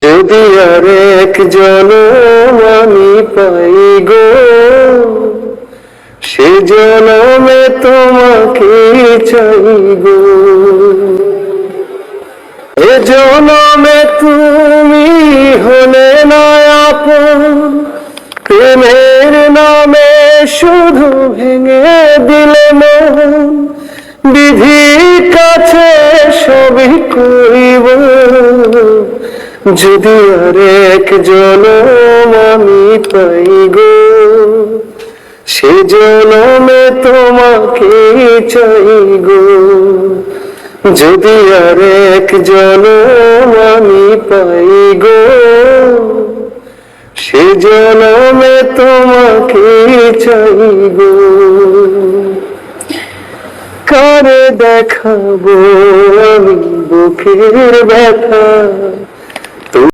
যদি আর এক জনম আমি পাই গো, সে জনমে তোমাকে চাই গো। এ জনমে তুমি হলে না আপন, প্রেমের নামে শুধু ভেঙে দিলে মন। বিধির কাছে সবই করিব, যদি আর এক জনম আমি পাই গো, সে জনমে তোমাকে চাই গো। যদি আর এক জনম আমি পাই গো, সে জনমে তোমাকে চাই গো। কারে দেখাবো আমি বুকের ব্যথা,